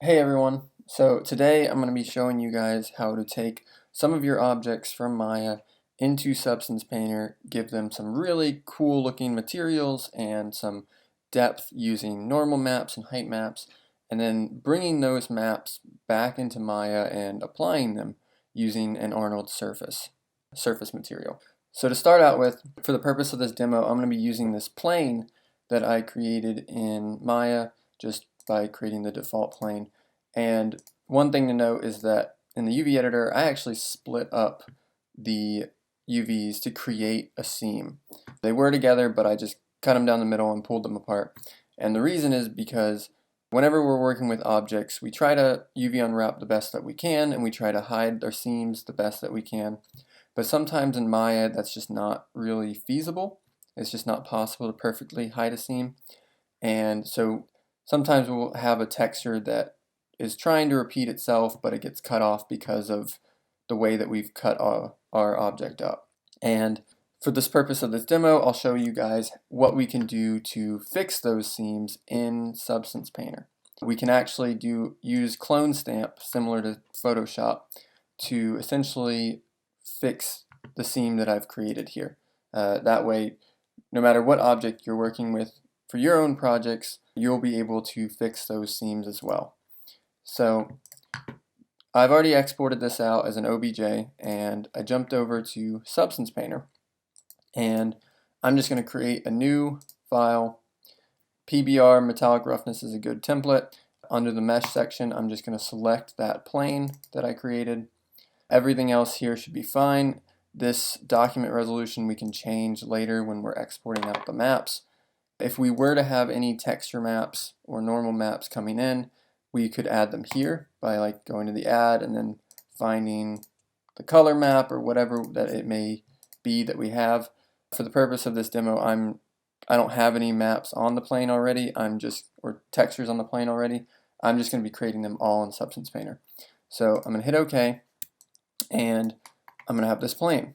Hey everyone, so today I'm going to be showing you guys how to take some of your objects from Maya into Substance Painter, give them some really cool looking materials and some depth using normal maps and height maps, and then bringing those maps back into Maya and applying them using an Arnold surface material. So to start out with, for the purpose of this demo, I'm going to be using this plane that I created in Maya just by creating the default plane. And one thing to note is that in the UV editor, I actually split up the UVs to create a seam. They were together, but I just cut them down the middle and pulled them apart. And the reason is because whenever we're working with objects, we try to UV unwrap the best that we can, and we try to hide their seams the best that we can. But sometimes in Maya, that's just not really feasible. It's just not possible to perfectly hide a seam. And so sometimes we'll have a texture that is trying to repeat itself, but it gets cut off because of the way that we've cut our object up. And for this purpose of this demo, I'll show you guys what we can do to fix those seams in Substance Painter. We can actually use clone stamp, similar to Photoshop, to essentially fix the seam that I've created here. That way, no matter what object you're working with for your own projects, you'll be able to fix those seams as well. So I've already exported this out as an OBJ, and I jumped over to Substance Painter, and I'm just going to create a new file. PBR metallic roughness is a good template. Under the mesh section, I'm just going to select that plane that I created. Everything else here should be fine. This document resolution we can change later when we're exporting out the maps. If we were to have any texture maps or normal maps coming in, we could add them here by going to the add and then finding the color map or whatever that it may be that we have. For the purpose of this demo, I don't have any maps on the plane already. Or textures on the plane already. I'm just going to be creating them all in Substance Painter. So I'm going to hit OK, and I'm going to have this plane.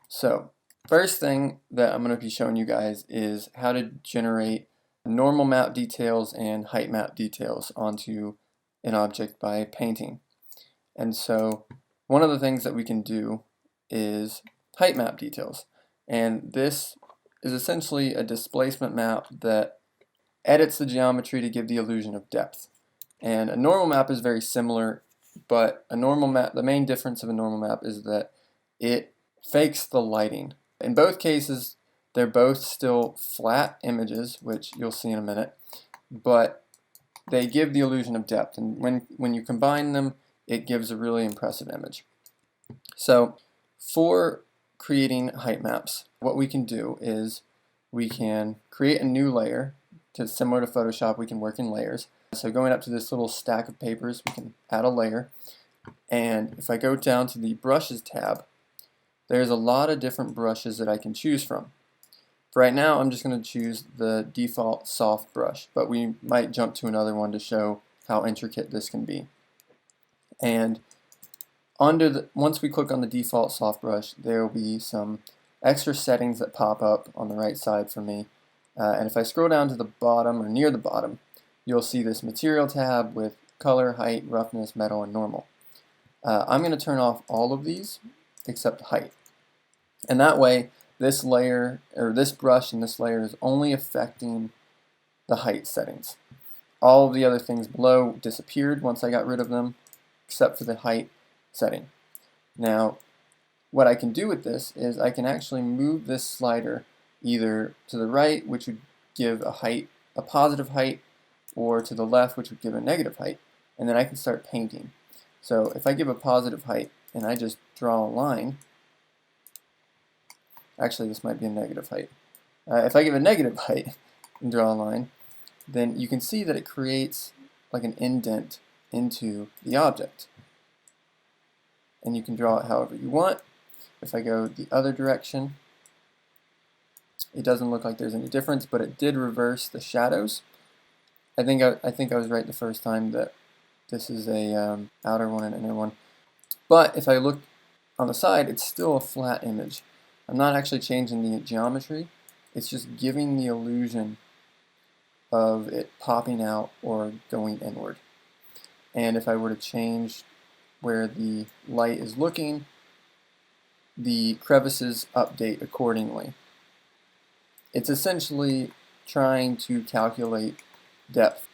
So first thing that I'm going to be showing you guys is how to generate normal map details and height map details onto an object by painting. And so one of the things that we can do is height map details. And this is essentially a displacement map that edits the geometry to give the illusion of depth. And a normal map is very similar, but a normal map, the main difference of a normal map is that it fakes the lighting. In both cases, they're both still flat images, which you'll see in a minute, but they give the illusion of depth, and when you combine them, it gives a really impressive image. So for creating height maps, what we can do is we can create a new layer. Similar to Photoshop, we can work in layers. So going up to this little stack of papers, we can add a layer, and if I go down to the brushes tab, there's a lot of different brushes that I can choose from. For right now, I'm just going to choose the default soft brush, but we might jump to another one to show how intricate this can be. And once we click on the default soft brush, there will be some extra settings that pop up on the right side for me. And if I scroll down to the bottom or near the bottom, you'll see this material tab with color, height, roughness, metal, and normal. I'm going to turn off all of these except height. And that way, this layer, or this brush and this layer, is only affecting the height settings. All of the other things below disappeared once I got rid of them, except for the height setting. Now, what I can do with this is I can actually move this slider either to the right, which would give a positive height, or to the left, which would give a negative height, and then I can start painting. So if I give a positive height and I just draw a line, actually this might be a negative height. If I give a negative height and draw a line, then you can see that it creates like an indent into the object. And you can draw it however you want. If I go the other direction, it doesn't look like there's any difference, but it did reverse the shadows. I think I was right the first time that this is a outer one and inner one. But if I look on the side, it's still a flat image. I'm not actually changing the geometry. It's just giving the illusion of it popping out or going inward. and if I were to change where the light is looking, the crevices update accordingly. It's essentially trying to calculate depth.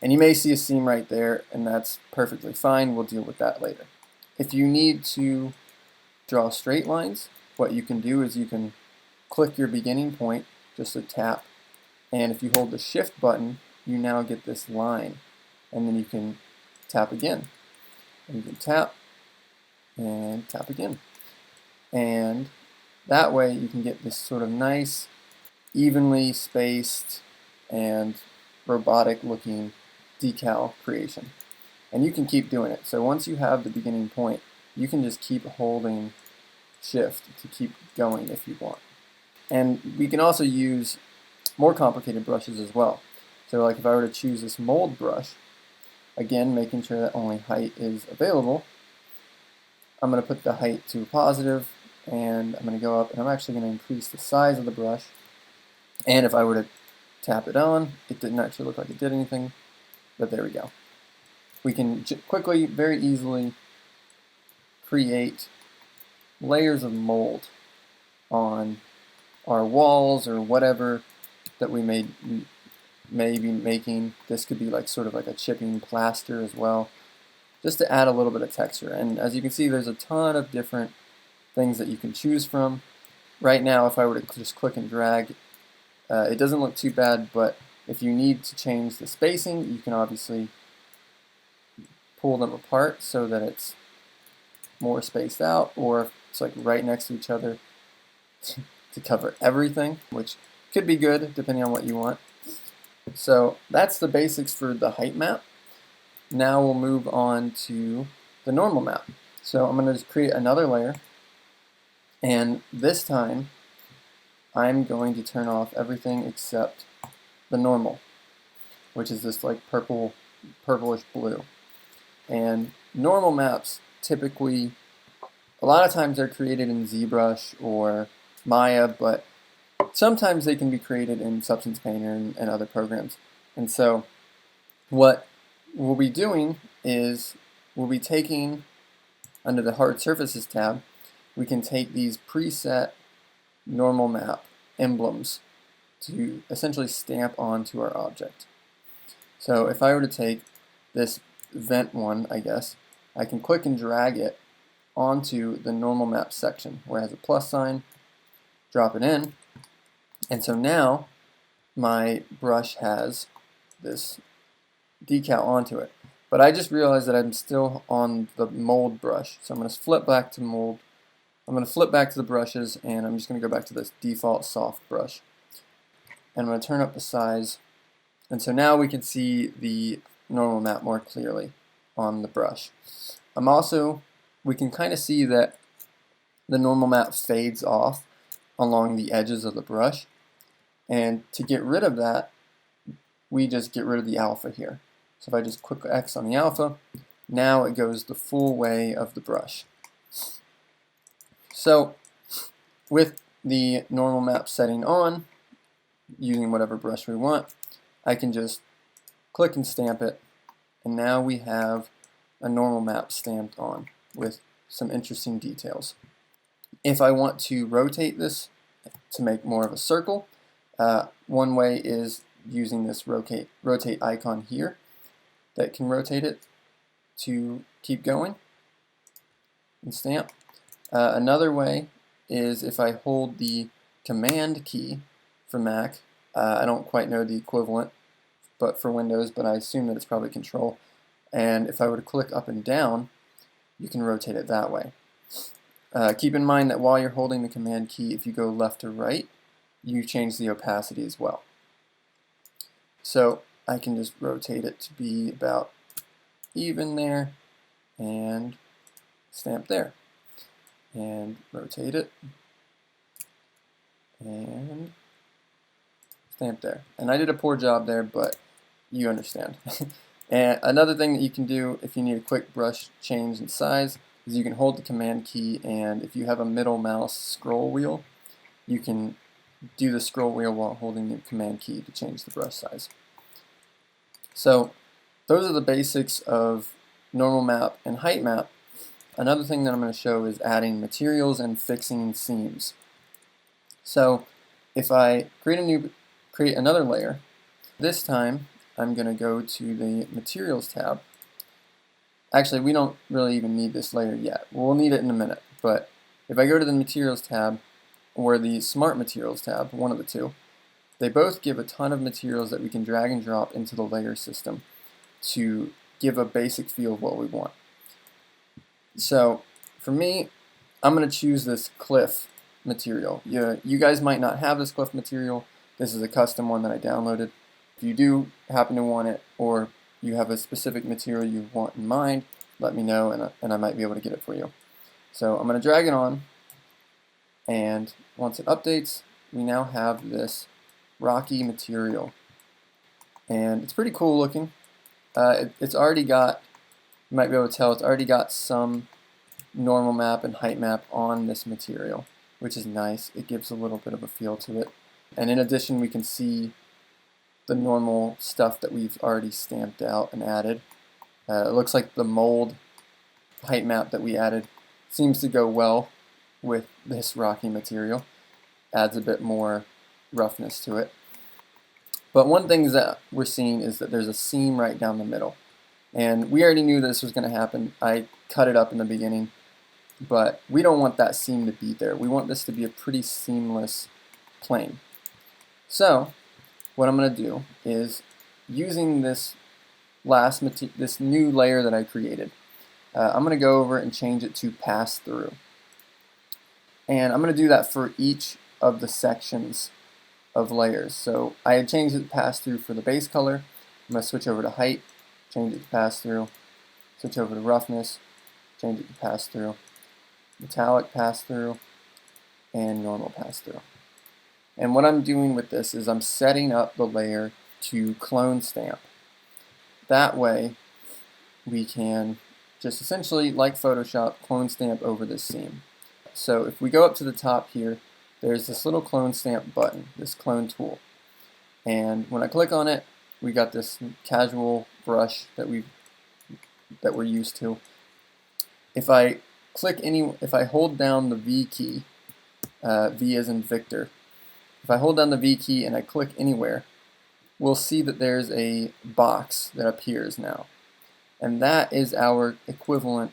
And you may see a seam right there, and that's perfectly fine. We'll deal with that later. If you need to draw straight lines, what you can do is you can click your beginning point, just a tap, and if you hold the shift button, you now get this line, and then you can tap again, and you can tap and tap again, and that way you can get this sort of nice, evenly spaced and robotic looking decal creation. And you can keep doing it. So once you have the beginning point, you can just keep holding shift to keep going if you want. And we can also use more complicated brushes as well. So like if I were to choose this mold brush, again making sure that only height is available, I'm going to put the height to positive, and I'm going to go up, and I'm actually going to increase the size of the brush. And if I were to tap it on, it didn't actually look like it did anything, but there we go. We can quickly, very easily create layers of mold on our walls or whatever that we may be making. This could be like sort of like a chipping plaster as well, just to add a little bit of texture. And as you can see, there's a ton of different things that you can choose from. Right now, if I were to just click and drag, it doesn't look too bad, but if you need to change the spacing, you can obviously pull them apart so that it's more spaced out, or if it's like right next to each other to cover everything, which could be good depending on what you want. So that's the basics for the height map. Now we'll move on to the normal map. So I'm going to just create another layer, and this time I'm going to turn off everything except the normal, which is this like purplish blue. And normal maps typically, a lot of times they're created in ZBrush or Maya, but sometimes they can be created in Substance Painter and other programs. And so what we'll be doing is we'll be taking, under the Hard Surfaces tab, we can take these preset normal map emblems to essentially stamp onto our object. So if I were to take this vent one, I guess, I can click and drag it onto the normal map section where it has a plus sign, drop it in, and so now my brush has this decal onto it. But I just realized that I'm still on the mold brush, so I'm going to flip back to mold. I'm going to flip back to the brushes, and I'm just going to go back to this default soft brush. And I'm going to turn up the size, and so now we can see the normal map more clearly on the brush. We can kind of see that the normal map fades off along the edges of the brush, and to get rid of that, we just get rid of the alpha here. So if I just click X on the alpha, now it goes the full way of the brush. So with the normal map setting on, using whatever brush we want, I can just click and stamp it, and now we have a normal map stamped on with some interesting details. If I want to rotate this to make more of a circle, one way is using this rotate icon here that can rotate it to keep going and stamp. Another way is if I hold the Command key for Mac. I don't quite know the equivalent but for Windows, but I assume that it's probably Control. And if I were to click up and down, you can rotate it that way. Keep in mind that while you're holding the Command key, if you go left to right, you change the opacity as well. So I can just rotate it to be about even there and stamp there. And rotate it and stamp there. And I did a poor job there, but you understand. And another thing that you can do if you need a quick brush change in size is you can hold the Command key, and if you have a middle mouse scroll wheel, you can do the scroll wheel while holding the Command key to change the brush size. So those are the basics of normal map and height map. Another thing that I'm going to show is adding materials and fixing seams. So if I create another layer, this time I'm going to go to the materials tab. Actually, we don't really even need this layer yet. We'll need it in a minute. But if I go to the materials tab or the smart materials tab, one of the two, they both give a ton of materials that we can drag and drop into the layer system to give a basic feel of what we want. So for me, I'm going to choose this cliff material. You guys might not have this cliff material. This is a custom one that I downloaded. If you do happen to want it, or you have a specific material you want in mind, let me know and I might be able to get it for you. So I'm going to drag it on, and once it updates, we now have this rocky material. And it's pretty cool looking. It's already got, you might be able to tell, it's already got some normal map and height map on this material, which is nice. It gives a little bit of a feel to it. And in addition, we can see the normal stuff that we've already stamped out and added. It looks like the mold height map that we added seems to go well with this rocky material. Adds a bit more roughness to it. But one thing that we're seeing is that there's a seam right down the middle. And we already knew this was going to happen. I cut it up in the beginning, but we don't want that seam to be there. We want this to be a pretty seamless plane. So what I'm going to do is, using this this new layer that I created, I'm going to go over and change it to pass through. And I'm going to do that for each of the sections of layers. So I had changed it to pass through for the base color. I'm going to switch over to height, change it to pass through, switch over to roughness, change it to pass through, metallic pass through, and normal pass through. And what I'm doing with this is I'm setting up the layer to clone stamp. That way we can just essentially, like Photoshop, clone stamp over this seam. So if we go up to the top here, there's this little clone stamp button, this clone tool. And when I click on it, we got this casual brush that we're used to. If I hold down the V key, V as in Victor, if I hold down the V key and I click anywhere, we'll see that there's a box that appears now. And that is our equivalent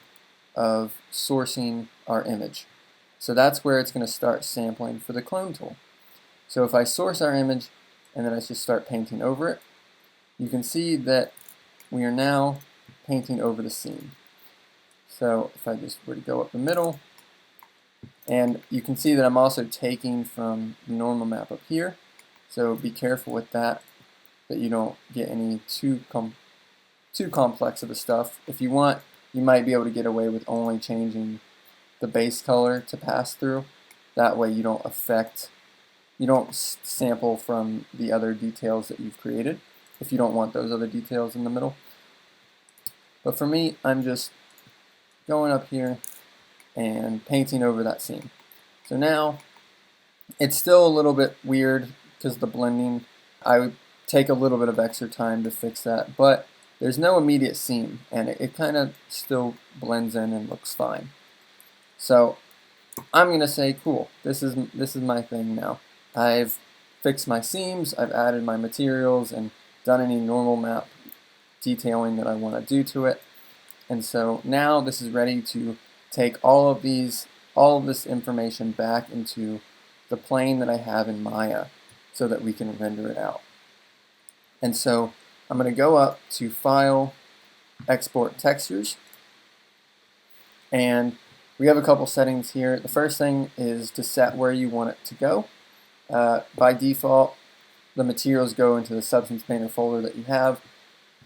of sourcing our image. So that's where it's going to start sampling for the clone tool. So if I source our image and then I just start painting over it, you can see that we are now painting over the seam. So if I just were to go up the middle, and you can see that I'm also taking from the normal map up here. So be careful with that you don't get any too complex of the stuff. If you want, you might be able to get away with only changing the base color to pass through. That way you don't sample from the other details that you've created if you don't want those other details in the middle. But for me, I'm just going up here and painting over that seam. So now it's still a little bit weird because of the blending. I would take a little bit of extra time to fix that, but there's no immediate seam and it kind of still blends in and looks fine. So I'm gonna say, cool, this is my thing now. I've fixed my seams, I've added my materials and done any normal map detailing that I want to do to it. And so now this is ready to take all of this information back into the plane that I have in Maya so that we can render it out. And so I'm going to go up to File, Export Textures, and we have a couple settings here. The first thing is to set where you want it to go. By default, the materials go into the Substance Painter folder that you have.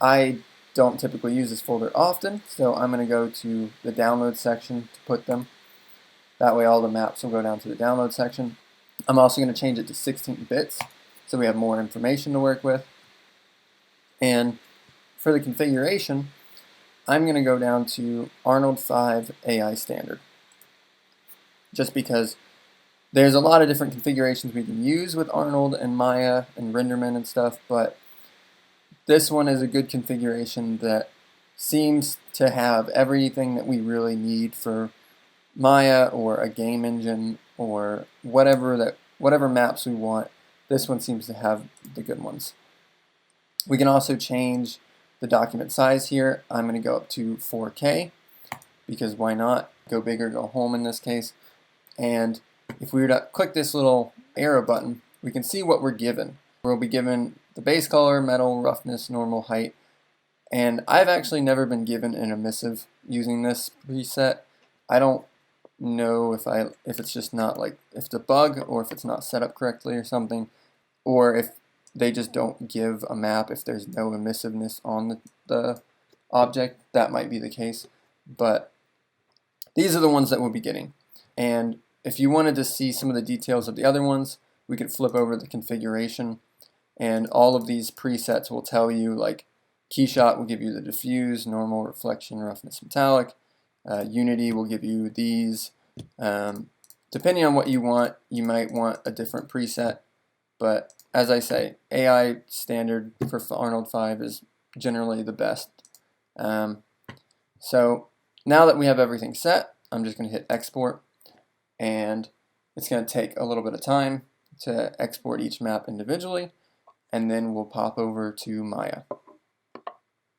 I don't typically use this folder often, so I'm going to go to the download section to put them. That way all the maps will go down to the download section. I'm also going to change it to 16 bits so we have more information to work with. And for the configuration, I'm going to go down to Arnold 5 AI Standard. Just because there's a lot of different configurations we can use with Arnold and Maya and Renderman and stuff, but this one is a good configuration that seems to have everything that we really need for Maya or a game engine or whatever maps we want. This one seems to have the good ones. We can also change the document size here. I'm going to go up to 4K because why not? Go big or go home in this case. And if we were to click this little arrow button, we can see what we're given. We'll be given the base color, metal, roughness, normal, height, and I've actually never been given an emissive using this preset. I don't know if it's just not like if it's a bug or if it's not set up correctly or something, or if they just don't give a map if there's no emissiveness on the object. That might be the case, but these are the ones that we'll be getting. And if you wanted to see some of the details of the other ones, we could flip over the configuration, and all of these presets will tell you, like Keyshot will give you the diffuse, normal, reflection, roughness, metallic. Unity will give you these. Depending on what you want, you might want a different preset, but as I say, AI standard for Arnold 5 is generally the best. So now that we have everything set, I'm just going to hit export, and it's going to take a little bit of time to export each map individually, and then we'll pop over to Maya.